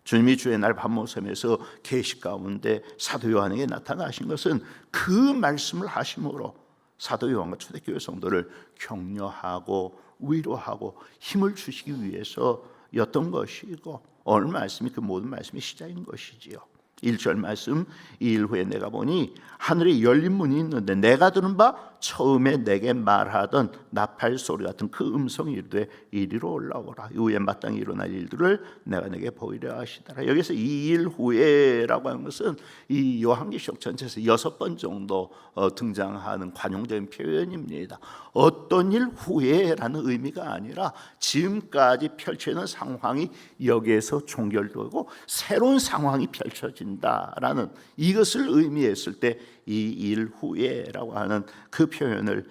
주님이 주의 날 밤모섬에서 계시 가운데 사도 요한에게 나타나신 것은 그 말씀을 하심으로 사도 요한과 초대교회 성도를 격려하고 위로하고 힘을 주시기 위해서였던 것이고, 오늘 말씀이 그 모든 말씀의 시작인 것이지요. 1절 말씀, 2일 후에 내가 보니 하늘에 열린 문이 있는데 내가 들은 바 처음에 내게 말하던 나팔 소리 같은 그 음성이 이르되 이리로 올라오라. 이후에 마땅히 일어날 일들을 내가 내게 보이려 하시더라. 여기서 2일 후에라고 하는 것은 이 요한계시록 전체에서 6번 정도 등장하는 관용적인 표현입니다. 어떤 일 후에라는 의미가 아니라 지금까지 펼쳐있는 상황이 여기에서 종결되고 새로운 상황이 펼쳐진다라는 이것을 의미했을 때 이 일 후에라고 하는 그 표현을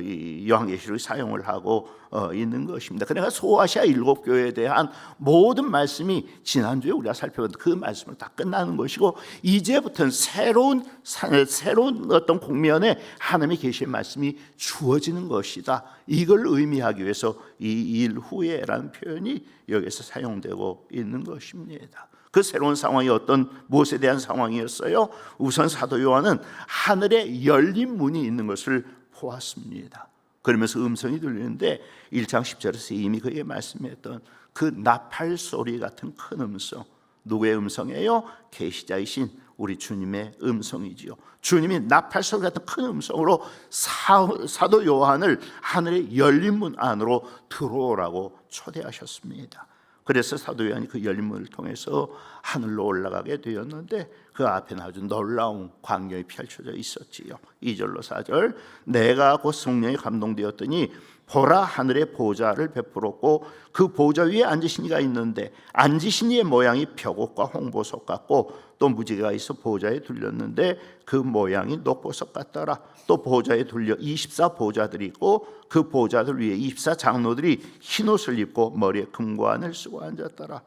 이 요한계시록이 사용을 하고 있는 것입니다. 그러니까 소아시아 7교회에 대한 모든 말씀이 지난주에 우리가 살펴본 그 말씀을 다 끝나는 것이고, 이제부터는 새로운 어떤 국면에 하나님의 계시의 말씀이 주어지는 것이다. 이걸 의미하기 위해서 이 일 후에라는 표현이 여기서 사용되고 있는 것입니다. 그 새로운 상황이 무엇에 대한 상황이었어요? 우선 사도 요한은 하늘에 열린 문이 있는 것을 보았습니다. 그러면서 음성이 들리는데 1장 10절에서 이미 그에게 말씀했던 그 나팔 소리 같은 큰 음성, 누구의 음성이에요? 계시자이신 우리 주님의 음성이지요. 주님이 나팔 소리 같은 큰 음성으로 사도 요한을 하늘의 열린 문 안으로 들어오라고 초대하셨습니다. 그래서 사도 요한이 그 열린 문을 통해서 하늘로 올라가게 되었는데 그 앞에는 아주 놀라운 광경이 펼쳐져 있었지요. 2절로 4절, 내가 곧 성령에 감동되었더니 보라 하늘에 보좌를 베풀었고 그 보좌 위에 앉으신 이가 있는데 앉으신 이의 모양이 벽옷과 홍보석 같고 또 무지개가 있어 보좌에 둘렸는데 그 모양이 녹보석 같더라. 또 보좌에 둘려 24 보좌들이 있고 그 보좌들 위에 24 장로들이 흰옷을 입고 머리에 금관을 쓰고 앉았더라.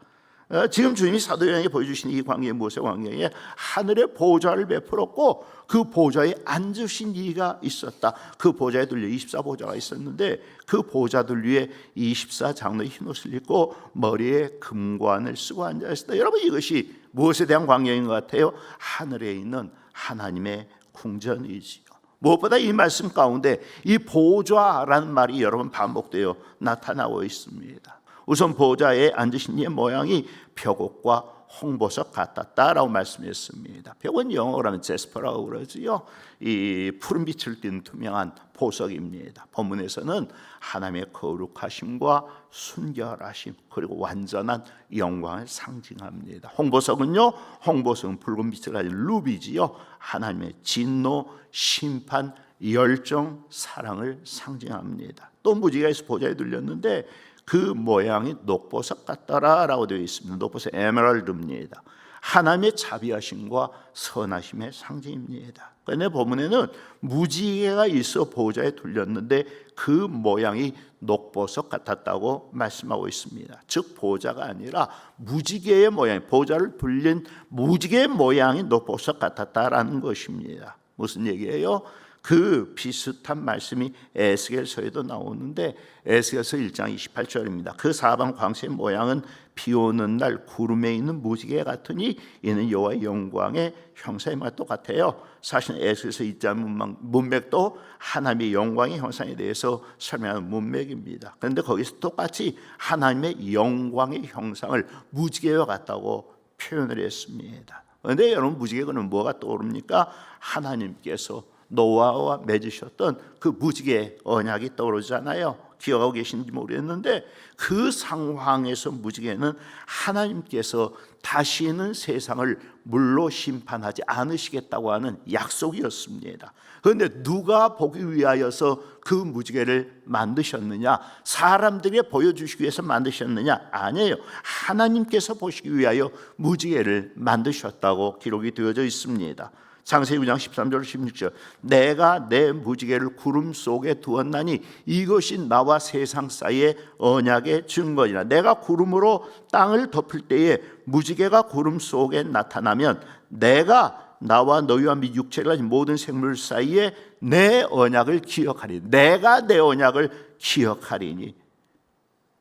지금 주님이 사도 요한에게 보여주신 이 광경이 무엇의 광경이에요? 하늘에 보좌를 베풀었고 그 보좌에 앉으신 이가 있었다. 그 보좌에 둘려 24 보좌가 있었는데 그 보좌들 위에 24 장로의 흰옷을 입고 머리에 금관을 쓰고 앉아있었다. 여러분, 이것이 무엇에 대한 광경인 것 같아요? 하늘에 있는 하나님의 궁전이지요. 무엇보다 이 말씀 가운데 이 보좌라는 말이 여러 번 반복되어 나타나고 있습니다. 우선 보좌에 앉으신 이의 모양이 벽옷과 홍보석 같았다라고 말씀했습니다. 벽은 영어로 하면 제스퍼라고 그러지요. 이 푸른 빛을 띤 투명한 보석입니다. 본문에서는 하나님의 거룩하심과 순결하심 그리고 완전한 영광을 상징합니다. 홍보석은요, 홍보석은 붉은 빛을 가진 루비지요. 하나님의 진노, 심판, 열정, 사랑을 상징합니다. 또 무지개에서 보좌에 둘렸는데 그 모양이 녹보석 같더라라고 되어 있습니다. 녹보석 에메랄드입니다. 하나님의 자비하심과 선하심의 상징입니다. 그런데 본문에는 무지개가 있어 보좌에 둘렸는데 그 모양이 녹보석 같았다고 말씀하고 있습니다. 즉 보좌가 아니라 무지개의 모양, 보좌를 둘린 무지개의 모양이 녹보석 같았다라는 것입니다. 무슨 얘기예요? 그 비슷한 말씀이 에스겔서에도 나오는데 에스겔서 1장 28절입니다. 그 사방 광채의 모양은 비 오는 날 구름에 있는 무지개 같으니 이는 여호와의 영광의 형상과 똑같아요. 사실 에스겔서 2장 문맥도 하나님의 영광의 형상에 대해서 설명하는 문맥입니다. 그런데 거기서 똑같이 하나님의 영광의 형상을 무지개와 같다고 표현을 했습니다. 그런데 여러분, 무지개는 뭐가 떠오릅니까? 하나님께서 노아와 맺으셨던 그 무지개 언약이 떠오르잖아요. 기억하고 계신지 모르겠는데 그 상황에서 무지개는 하나님께서 다시는 세상을 물로 심판하지 않으시겠다고 하는 약속이었습니다. 그런데 누가 보기 위하여서 그 무지개를 만드셨느냐? 사람들에게 보여주시기 위해서 만드셨느냐? 아니에요. 하나님께서 보시기 위하여 무지개를 만드셨다고 기록이 되어져 있습니다. 창세기 9장 13절 16절, 내가 내 무지개를 구름 속에 두었나니 이것이 나와 세상 사이의 언약의 증거니라. 내가 구름으로 땅을 덮을 때에 무지개가 구름 속에 나타나면 내가 나와 너희와 및 육체를 가진 모든 생물 사이에 내 언약을 기억하리니, 내가 내 언약을 기억하리니.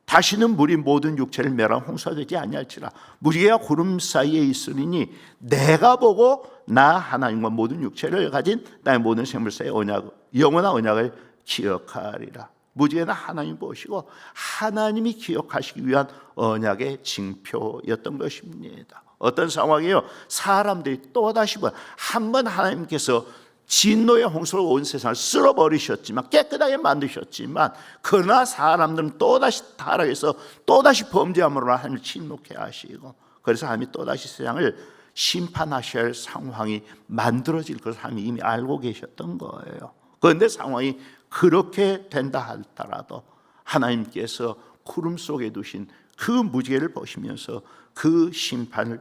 다시는 물이 모든 육체를 멸한 홍수가 되지 아니할지라. 무지개가 구름 사이에 있으리니 내가 보고 나 하나님과 모든 육체를 가진 나의 모든 생물 사이의 영원한 언약을 기억하리라. 무지개는 하나님 보시고 하나님이 기억하시기 위한 언약의 징표였던 것입니다. 어떤 상황이에요? 사람들이 또다시 한번 하나님께서 진노의 홍수로 온 세상을 쓸어버리셨지만, 깨끗하게 만드셨지만, 그러나 사람들은 또다시 타락해서 또다시 범죄함으로 하나님을 진노케 하시고, 그래서 하나님이 또다시 세상을 심판하셔야 할 상황이 만들어질 것을 하나님이 이미 알고 계셨던 거예요. 그런데 상황이 그렇게 된다 하더라도 하나님께서 구름 속에 두신 그 무지개를 보시면서 그 심판을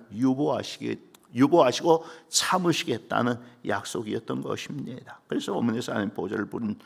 유보하시고 참으시겠다는 약속이었던 것입니다. 그래서 어머니에서 하나님 보좌를 부른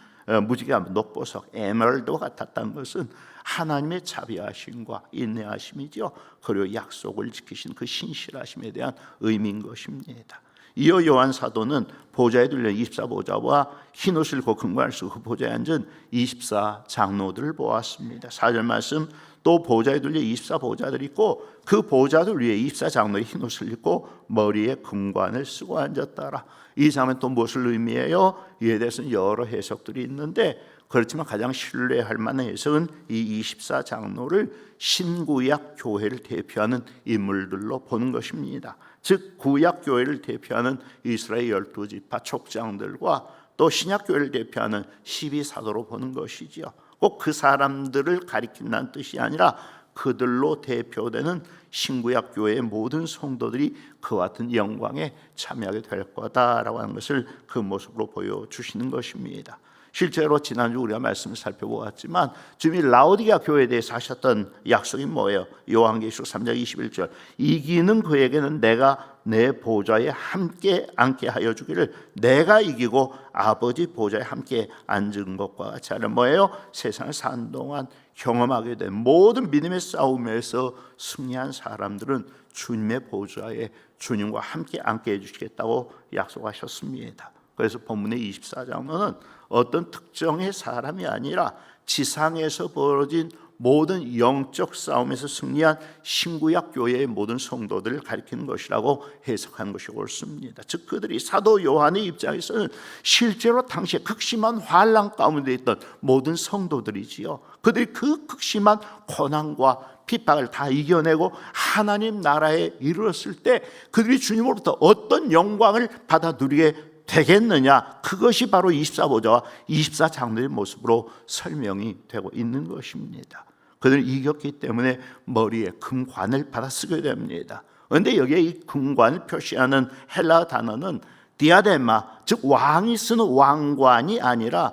무지개가 녹보석 에메랄드와 같았다는 것은 하나님의 자비하심과 인내하심이죠. 그리고 약속을 지키신 그 신실하심에 대한 의미인 것입니다. 이어 요한 사도는 보좌에 둘려 24보좌와 흰옷을 입고 금관을 쓰고 그 보좌에 앉은 24장로들을 보았습니다. 4절 말씀, 또 보좌에 둘려 24보좌들이 있고 그 보좌들 위에 24장로의 흰옷을 입고 머리에 금관을 쓰고 앉았더라. 이 장면 또 무엇을 의미해요? 이에 대해서는 여러 해석들이 있는데, 그렇지만 가장 신뢰할 만한 해석은 이 24장로를 신구약 교회를 대표하는 인물들로 보는 것입니다. 즉 구약 교회를 대표하는 이스라엘 12지파 족장들과 또 신약 교회를 대표하는 12사도로 보는 것이지요. 꼭 그 사람들을 가리킨다는 뜻이 아니라 그들로 대표되는 신구약 교회의 모든 성도들이 그와 같은 영광에 참여하게 될 거다라고 하는 것을 그 모습으로 보여주시는 것입니다. 실제로 지난주 우리가 말씀을 살펴보았지만 주님이 라오디게아 교회에 대해서 하셨던 약속이 뭐예요? 요한계시록 3장 21절, 이기는 그에게는 내가 내 보좌에 함께 앉게 하여 주기를, 내가 이기고 아버지 보좌에 함께 앉은 것과 같이 하는 뭐예요? 세상을 사는 동안 경험하게 된 모든 믿음의 싸움에서 승리한 사람들은 주님의 보좌에 주님과 함께 앉게 해주시겠다고 약속하셨습니다. 그래서 본문의 24장로는 어떤 특정의 사람이 아니라 지상에서 벌어진 모든 영적 싸움에서 승리한 신구약 교회의 모든 성도들을 가리키는 것이라고 해석하는 것이 옳습니다. 즉 그들이 사도 요한의 입장에서는 실제로 당시에 극심한 환난 가운데 있던 모든 성도들이지요. 그들이 그 극심한 고난과 핍박을 다 이겨내고 하나님 나라에 이르렀을 때 그들이 주님으로부터 어떤 영광을 받아 누리게 되겠느냐, 그것이 바로 24보좌와 24장로의 모습으로 설명이 되고 있는 것입니다. 그들은 이겼기 때문에 머리에 금관을 받아 쓰게 됩니다. 그런데 여기에 이 금관을 표시하는 헬라 단어는 디아데마, 즉 왕이 쓰는 왕관이 아니라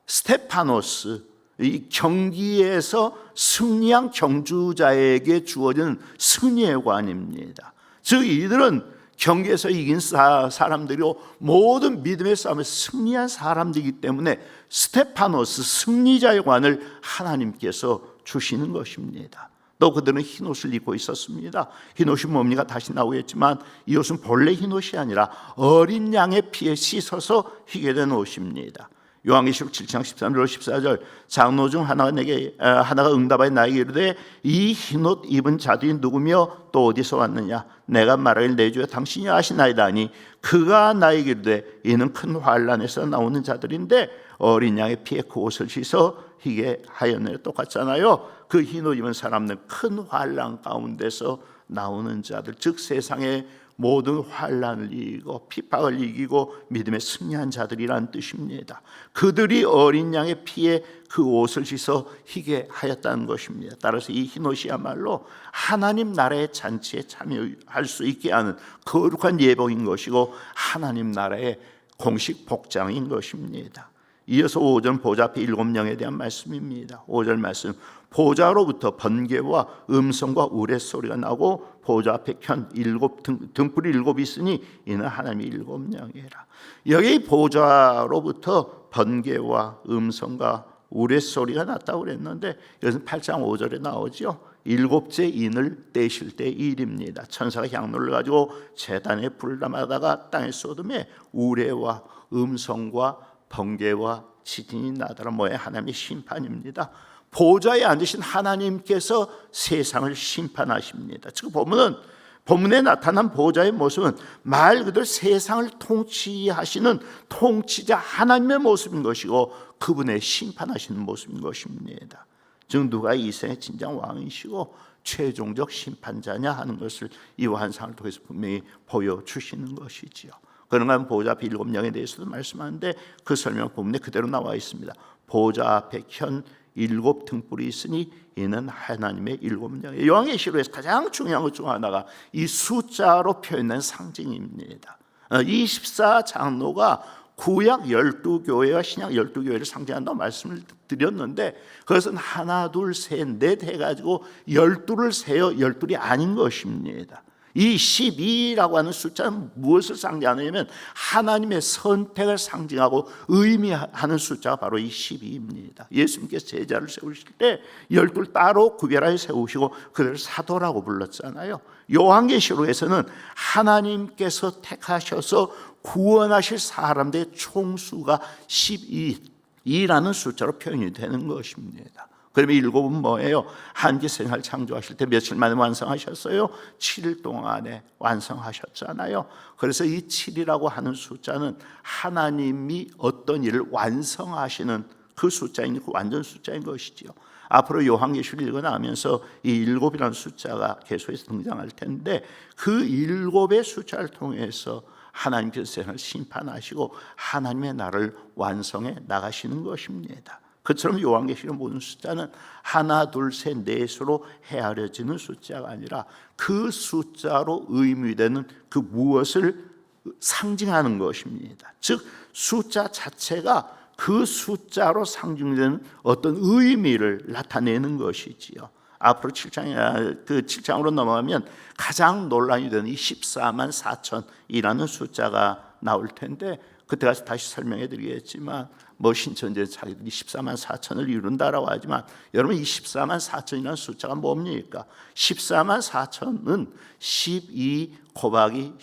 스테파노스, 이 경기에서 승리한 경주자에게 주어지는 승리의 관입니다. 즉 이들은 경기에서 이긴 사람들이고 모든 믿음의 싸움에서 승리한 사람들이기 때문에 스테파노스, 승리자의 관을 하나님께서 주시는 것입니다. 또 그들은 흰옷을 입고 있었습니다. 흰옷이 뭡니까? 다시 나오겠지만 이 옷은 본래 흰옷이 아니라 어린 양의 피에 씻어서 희게 된 옷입니다. 요한계시록 7장 13절 14절, 장로 중 하나가 응답하여 나에게 이르되 이 흰옷 입은 자들이 누구며 또 어디서 왔느냐? 내가 말하길 내 주여 당신이 아시나이다 하니 그가 나에게 이르되 이는 큰 환난에서 나오는 자들인데 어린 양의 피에 그 옷을 씻어 희게 하였느니라. 똑같잖아요. 그 흰옷 입은 사람들 큰 환난 가운데서 나오는 자들, 즉 세상의 모든 환난을 이기고 핍박을 이기고 믿음에 승리한 자들이란 뜻입니다. 그들이 어린 양의 피에 그 옷을 씻어 희게 하였다는 것입니다. 따라서 이 흰옷이야말로 하나님 나라의 잔치에 참여할 수 있게 하는 거룩한 예복인 것이고 하나님 나라의 공식 복장인 것입니다. 이어서 5절 보좌 앞에 7명에 대한 말씀입니다. 5절 말씀, 보좌로부터 번개와 음성과 우레소리가 나고 보좌 앞에 켠 등불이 7 있으니 이는 하나님의 7명이라. 여기 보좌로부터 번개와 음성과 우레소리가 났다고 그랬는데 이것은 8장 5절에 나오죠. 7째 인을 떼실 때 일입니다. 천사가 향로를 가지고 제단에 불을 담아다가 땅에 쏟음에 우레와 음성과 번개와 지진이 나더라. 뭐야? 하나님의 심판입니다. 보좌에 앉으신 하나님께서 세상을 심판하십니다. 즉 본문에 나타난 보좌의 모습은 말 그대로 세상을 통치하시는 통치자 하나님의 모습인 것이고 그분의 심판하시는 모습인 것입니다. 즉 누가 이 세상의 진정 왕이시고 최종적 심판자냐 하는 것을 이 환상을 통해서 분명히 보여주시는 것이지요. 그런가 보좌 앞에 7영에 대해서도 말씀하는데 그 설명 본문에 그대로 나와 있습니다. 보좌 앞에 현 7 등불이 있으니 이는 하나님의 7명. 요한계시록에서 가장 중요한 것 중 하나가 이 숫자로 표현된 상징입니다. 24장로가 구약 12교회와 신약 12교회를 상징한다고 말씀을 드렸는데 그것은 하나 둘 셋 넷 해가지고 12를 세어 12이 아닌 것입니다. 이 12라고 하는 숫자는 무엇을 상징하냐면 하나님의 선택을 상징하고 의미하는 숫자가 바로 이 12입니다. 예수님께서 제자를 세우실 때 12를 따로 구별하여 세우시고 그들을 사도라고 불렀잖아요. 요한계시록에서는 하나님께서 택하셔서 구원하실 사람들의 총수가 12라는 숫자로 표현이 되는 것입니다. 그러면 7은 뭐예요? 한기 세상을 창조하실 때 며칠 만에 완성하셨어요? 7일 동안에 완성하셨잖아요. 그래서 이 7이라고 하는 숫자는 하나님이 어떤 일을 완성하시는 그 숫자인 그 완전 숫자인 것이지요. 앞으로 요한계시록을 읽어나가면서 이 7이라는 숫자가 계속해서 등장할 텐데 그 7의 숫자를 통해서 하나님께서 세상을 심판하시고 하나님의 나라를 완성해 나가시는 것입니다. 그처럼 요한계시록 모든 숫자는 하나 둘 셋 넷으로 헤아려지는 숫자가 아니라 그 숫자로 의미되는 그 무엇을 상징하는 것입니다. 즉 숫자 자체가 그 숫자로 상징되는 어떤 의미를 나타내는 것이지요. 앞으로 7장으로 넘어가면 가장 논란이 되는 이 14만 4천이라는 숫자가 나올 텐데 그때 가서 다시 설명해 드리겠지만 신천지에서 자기들이 14만 4천을 이룬다라고 하지만 여러분 이 14만 4천이라는 숫자가 뭡니까? 14만 4천은 12 곱하기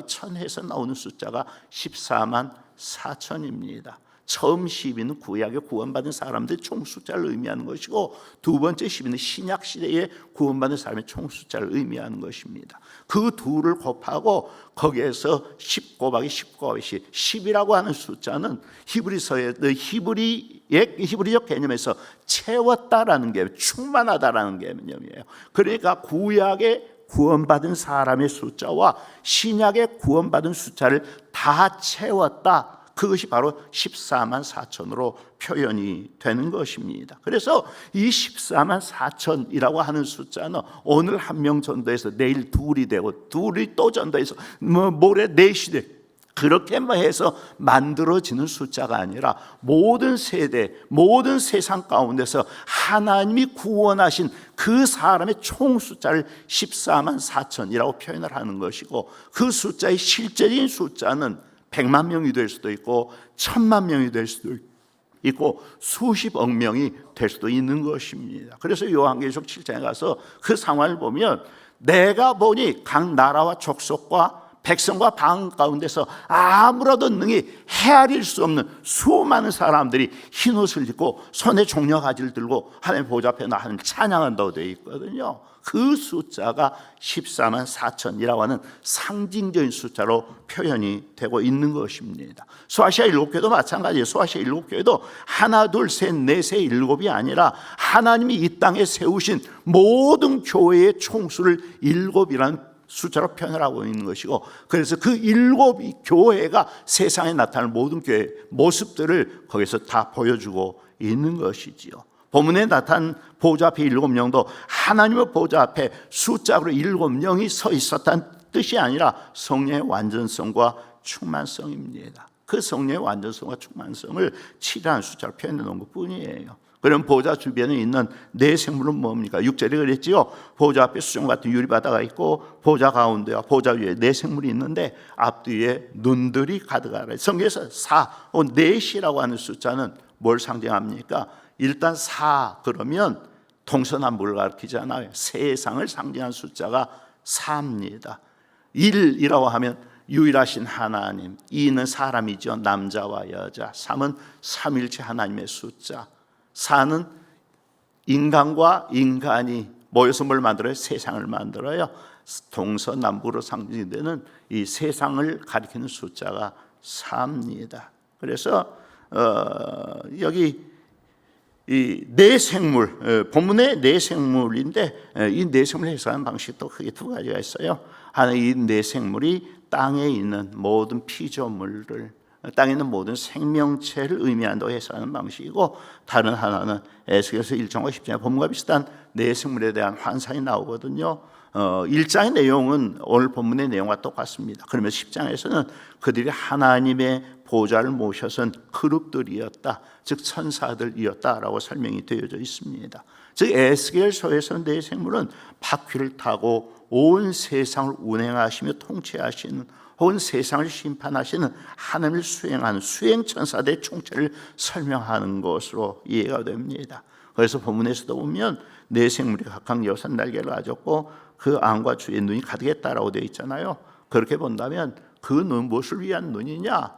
1000 해서 나오는 숫자가 14만 4천입니다. 처음 12는 구약에 구원받은 사람들의 총 숫자를 의미하는 것이고 두 번째 12는 신약 시대에 구원받은 사람의 총 숫자를 의미하는 것입니다. 그 둘을 곱하고 거기에서 10 곱하기 10 곱하기 10이라고 하는 숫자는 히브리서의 히브리적 개념에서 채웠다라는 게 충만하다라는 개념이에요. 그러니까 구약에 구원받은 사람의 숫자와 신약에 구원받은 숫자를 다 채웠다. 그것이 바로 14만 4천으로 표현이 되는 것입니다. 그래서 이 14만 4천이라고 하는 숫자는 오늘 한 명 전도해서 내일 둘이 되고 둘이 또 전도해서 모레 넷이 되고 그렇게 해서 만들어지는 숫자가 아니라 모든 세대, 모든 세상 가운데서 하나님이 구원하신 그 사람의 총 숫자를 14만 4천이라고 표현을 하는 것이고 그 숫자의 실제적인 숫자는 100만 명이 될 수도 있고 1000만 명이 될 수도 있고 수십억 명이 될 수도 있는 것입니다. 그래서 요한계시록 7장에 가서 그 상황을 보면 내가 보니 각 나라와 족속과 백성과 방 가운데서 아무라도 능히 헤아릴 수 없는 수많은 사람들이 흰옷을 입고 손에 종려가지를 들고 하나님 보좌 앞에 하나님 찬양한다고 되어 있거든요. 그 숫자가 14만 4천이라고 하는 상징적인 숫자로 표현이 되고 있는 것입니다. 소아시아 7교회도 마찬가지예요. 소아시아 7교회도 하나 둘 셋 넷의 7이 아니라 하나님이 이 땅에 세우신 모든 교회의 총수를 7이라는 숫자로 표현을 하고 있는 것이고 그래서 그 7 교회가 세상에 나타날 모든 교회의 모습들을 거기서 다 보여주고 있는 것이지요. 본문에 나타난 보좌 앞에 7명도 하나님의 보좌 앞에 숫자로 7명이 서 있었다는 뜻이 아니라 성령의 완전성과 충만성입니다. 그 성령의 완전성과 충만성을 7이라는 숫자로 표현해 놓은 것뿐이에요. 그럼 보좌 주변에 있는 네 생물은 뭡니까? 6절에 그랬지요. 보좌 앞에 수정 같은 유리바다가 있고 보좌 가운데와 보좌 위에 네 생물이 있는데 앞뒤에 눈들이 가득하라. 성경에서 4, 4이라고 하는 숫자는 뭘 상징합니까? 일단 4 그러면 동서남북을 가리키잖아요. 세상을 상징하는 숫자가 4입니다. 1이라고 하면 유일하신 하나님, 2는 사람이죠. 남자와 여자. 3은 삼일체 하나님의 숫자. 4는 인간과 인간이 모여서 뭘 만들어요? 세상을 만들어요. 동서남북으로 상징되는 이 세상을 가리키는 숫자가 4입니다. 그래서 여기 이 내생물, 본문의 내생물인데 이 내생물을 해석하는 방식도 크게 두 가지가 있어요. 하나, 이 내생물이 땅에 있는 모든 피조물을, 땅에 있는 모든 생명체를 의미한다고 해석하는 방식이고, 다른 하나는 에스겔서 1장과 10장의 본문과 비슷한 내생물에 대한 환상이 나오거든요. 1장의 내용은 오늘 본문의 내용과 똑같습니다. 그러면 10장에서는 그들이 하나님의 보좌를 모셔선 그룹들이었다, 즉 천사들이었다라고 설명이 되어져 있습니다. 즉 에스겔서에서 내생물은 바퀴를 타고 온 세상을 운행하시며 통치하시는, 온 세상을 심판하시는 하나님을 수행하는 수행천사들의 총체를 설명하는 것으로 이해가 됩니다. 그래서 본문에서도 보면 내생물이 각각 6날개를 가졌고 그 안과 주의 눈이 가득했다라고 되어 있잖아요. 그렇게 본다면 그 눈, 무엇을 위한 눈이냐?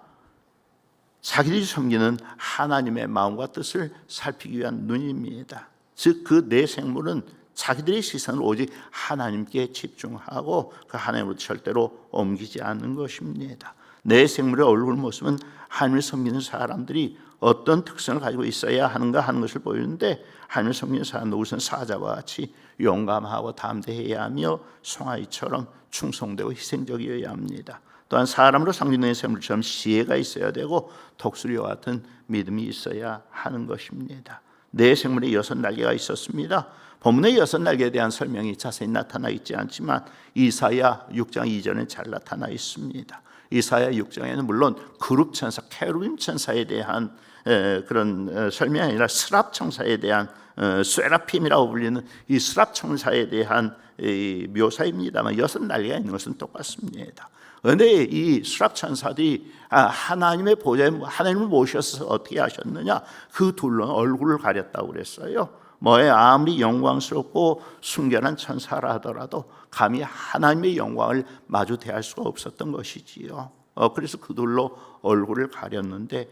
자기들이 섬기는 하나님의 마음과 뜻을 살피기 위한 눈입니다. 즉 그 내생물은 자기들의 시선을 오직 하나님께 집중하고 그 하나님으로 절대로 옮기지 않는 것입니다. 내생물의 얼굴 모습은 하나님을 섬기는 사람들이 어떤 특성을 가지고 있어야 하는가 하는 것을 보이는데, 하나님을 섬기는 사람은 우선 사자와 같이 용감하고 담대해야 하며 송아지처럼 충성되고 희생적이어야 합니다. 또한 사람으로 상징되는 생물처럼 지혜가 있어야 되고 독수리와 같은 믿음이 있어야 하는 것입니다. 네 생물에 6날개가 있었습니다. 본문의 6날개에 대한 설명이 자세히 나타나 있지 않지만 이사야 6장 2절에 잘 나타나 있습니다. 이사야 6장에는 물론 그룹 천사, 케루빔 천사에 대한 그런 설명이 아니라 스랍 천사에 대한 세라핌이라고 불리는 이 스랍 천사에 대한 묘사입니다만 6날개가 있는 것은 똑같습니다. 그런데 이 스랍 천사들이 하나님의 보좌에 하나님을 모셔서 어떻게 하셨느냐? 그 둘로는 얼굴을 가렸다고 그랬어요. 아무리 영광스럽고 순결한 천사라 하더라도 감히 하나님의 영광을 마주 대할 수가 없었던 것이지요. 그래서 그 둘로 얼굴을 가렸는데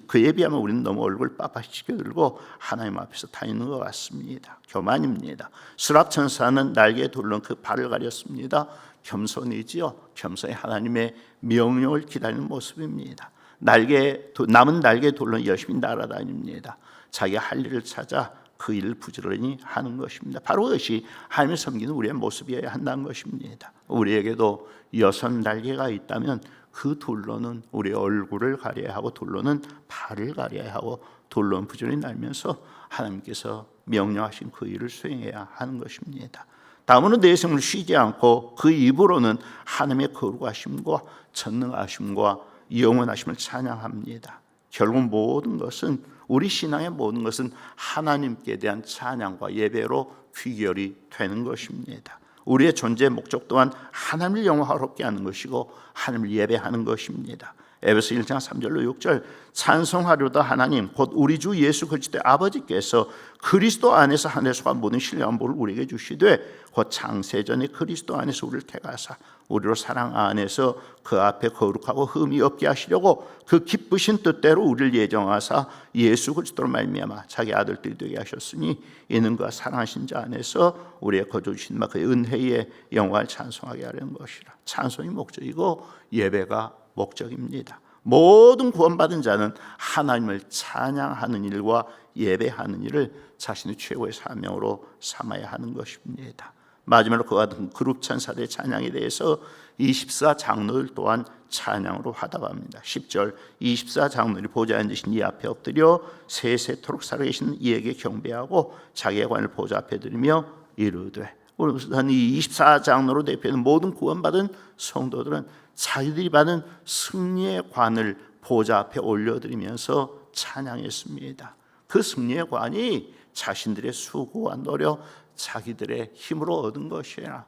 그에 비하면 우리는 너무 얼굴 빳빳이 들고 하나님 앞에서 타 있는 것 같습니다. 교만입니다. 스랍 천사는 날개에 둘러는 그 발을 가렸습니다. 겸손이지요. 겸손히 하나님의 명령을 기다리는 모습입니다. 남은 날개에 둘러는 열심히 날아다닙니다. 자기가 할 일을 찾아 그 일을 부지런히 하는 것입니다. 바로 그것이 하나님을 섬기는 우리의 모습이어야 한다는 것입니다. 우리에게도 6날개가 있다면 그 둘로는 우리의 얼굴을 가려야 하고 둘로는 발을 가려야 하고 둘로는 부지런히 날면서 하나님께서 명령하신 그 일을 수행해야 하는 것입니다. 다음으로 내생을 쉬지 않고 그 입으로는 하나님의 거룩하심과 전능하심과 영원하심을 찬양합니다. 결국 모든 것은, 우리 신앙의 모든 것은 하나님께 대한 찬양과 예배로 귀결이 되는 것입니다. 우리의 존재의 목적 또한 하나님을 영화롭게 하는 것이고 하나님을 예배하는 것입니다. 에베소 1장 3절로 6절 찬송하려다 하나님 곧 우리 주 예수 그리스도의 아버지께서 그리스도 안에서 하늘에 속한 모든 신령한 복을 우리에게 주시되 곧 창세전에 그리스도 안에서 우리를 택하사 우리로 사랑 안에서 그 앞에 거룩하고 흠이 없게 하시려고 그 기쁘신 뜻대로 우리를 예정하사 예수 그리스도로 말미암아 자기 아들들이 되게 하셨으니 이는 그가 사랑하신 자 안에서 우리의 거저 주신 바 그의 은혜의 영광을 찬송하게 하려는 것이라. 찬송이 목적이고 예배가 목적입니다. 모든 구원받은 자는 하나님을 찬양하는 일과 예배하는 일을 자신의 최고의 사명으로 삼아야 하는 것입니다. 마지막으로 그와 같은 그룹 천사들의 찬양에 대해서 24장로들 또한 찬양으로 화답합니다. 10절 24장로들이 보좌에 앉으신 이 앞에 엎드려 세세토록 살아계신 이에게 경배하고 자기의 관을 보좌 앞에 드리며 이르되, 우선 이 24장로로 대표하는 모든 구원받은 성도들은 자기들이 받은 승리의 관을 보좌 앞에 올려드리면서 찬양했습니다. 그 승리의 관이 자신들의 수고와 노력, 자기들의 힘으로 얻은 것이라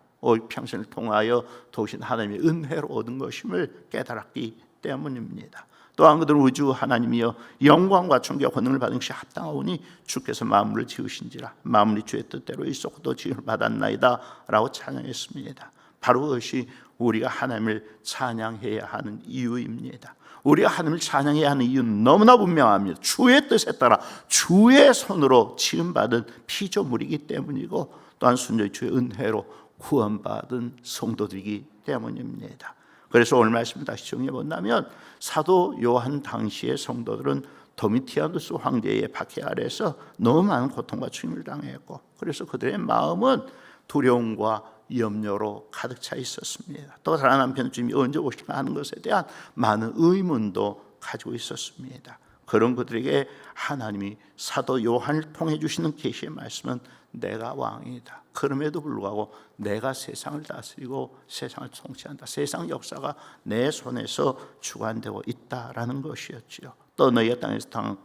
평생을 통하여 도우신 하나님의 은혜로 얻은 것임을 깨달았기 때문입니다. 또한 그들은 우주 하나님이여 영광과 존귀와 권능을 받은 것이 합당하오니 주께서 만물을 지으신지라 만물이 주의 뜻대로 있었고 또 지음을 받았나이다 라고 찬양했습니다. 바로 그것이 우리가 하나님을 찬양해야 하는 이유입니다. 우리가 하나님을 찬양해야 하는 이유는 너무나 분명합니다. 주의 뜻에 따라 주의 손으로 지음받은 피조물이기 때문이고, 또한 순전히 주의 은혜로 구원받은 성도들이기 때문입니다. 그래서 오늘 말씀 다시 정리해 본다면, 사도 요한 당시의 성도들은 도미티아누스 황제의 박해 아래서 너무 많은 고통과 죽임을 당했고, 그래서 그들의 마음은 두려움과 염려로 가득 차 있었습니다. 또 다른 한편 주님이 언제 오실까 하는 것에 대한 많은 의문도 가지고 있었습니다. 그런 그들에게 하나님이 사도 요한을 통해 주시는 계시의 말씀은 내가 왕이다. 그럼에도 불구하고 내가 세상을 다스리고 세상을 통치한다. 세상 역사가 내 손에서 주관되고 있다라는 것이었지요. 또 너희가 땅에서 당한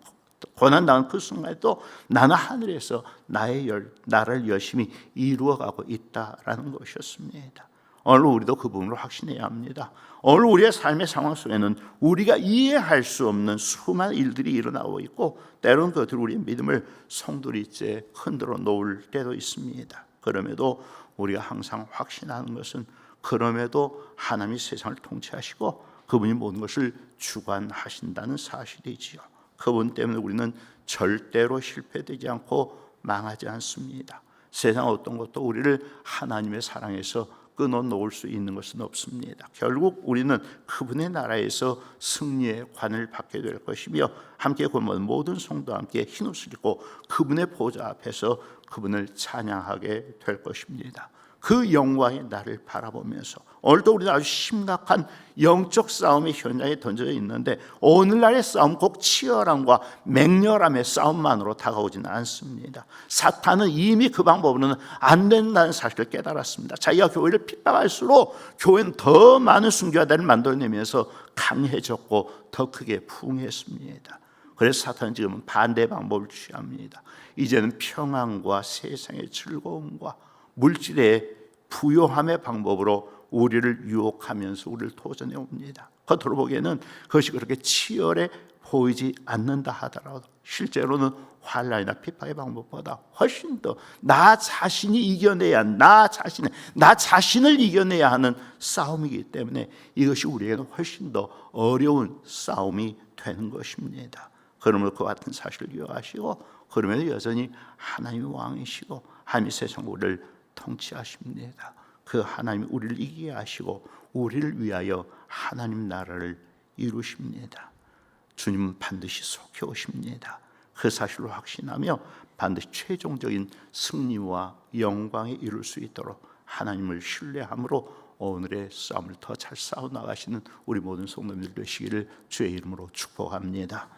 고난당한 그 순간에도 나는 하늘에서 나를 열심히 이루어가고 있다라는 것이었습니다. 오늘 우리도 그 부분을 확신해야 합니다. 오늘 우리의 삶의 상황 속에는 우리가 이해할 수 없는 수많은 일들이 일어나고 있고, 때로는 그것들이 우리의 믿음을 송두리째 흔들어 놓을 때도 있습니다. 그럼에도 우리가 항상 확신하는 것은, 그럼에도 하나님이 세상을 통치하시고 그분이 모든 것을 주관하신다는 사실이지요. 그분 때문에 우리는 절대로 실패되지 않고 망하지 않습니다. 세상 어떤 것도 우리를 하나님의 사랑에서 끊어놓을 수 있는 것은 없습니다. 결국 우리는 그분의 나라에서 승리의 관을 받게 될 것이며, 함께 구원받은 모든 성도와 함께 흰옷을 입고 그분의 보좌 앞에서 그분을 찬양하게 될 것입니다. 그 영광의 나를 바라보면서, 오늘도 우리는 아주 심각한 영적 싸움의 현장에 던져져 있는데, 오늘날의 싸움 꼭 치열함과 맹렬함의 싸움만으로 다가오지는 않습니다. 사탄은 이미 그 방법으로는 안 된다는 사실을 깨달았습니다. 자기가 교회를 핍박할수록 교회는 더 많은 순교자들을 만들어내면서 강해졌고 더 크게 부흥했습니다. 그래서 사탄은 지금은 반대 방법을 취합니다. 이제는 평안과 세상의 즐거움과 물질의 부요함의 방법으로 우리를 유혹하면서 우리를 도전해 옵니다. 겉으로 보기에는 그것이 그렇게 치열해 보이지 않는다 하더라도, 실제로는 환난이나 핍박의 방법보다 훨씬 더 나 자신이 이겨내야, 나 자신을 이겨내야 하는 싸움이기 때문에 이것이 우리에게는 훨씬 더 어려운 싸움이 되는 것입니다. 그러므로 그 같은 사실을 기억하시고, 그러면 여전히 하나님이 왕이시고 하나님이 세상 우리를 통치하십니다. 그 하나님이 우리를 이기게 하시고 우리를 위하여 하나님 나라를 이루십니다. 주님은 반드시 속해 오십니다. 그 사실로 확신하며 반드시 최종적인 승리와 영광에 이룰 수 있도록 하나님을 신뢰함으로 오늘의 싸움을 더 잘 싸워 나가시는 우리 모든 성도님들 되시기를 주의 이름으로 축복합니다.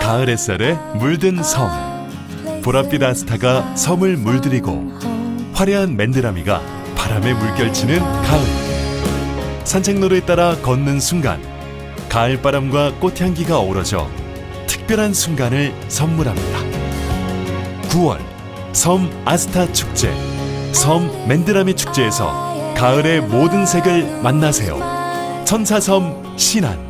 가을 햇살에 물든 섬, 보랏빛 아스타가 섬을 물들이고 화려한 맨드라미가 바람에 물결치는 가을. 산책로를 따라 걷는 순간, 가을바람과 꽃향기가 어우러져 특별한 순간을 선물합니다. 9월 섬 아스타 축제, 섬 맨드라미 축제에서 가을의 모든 색을 만나세요. 천사섬 신안.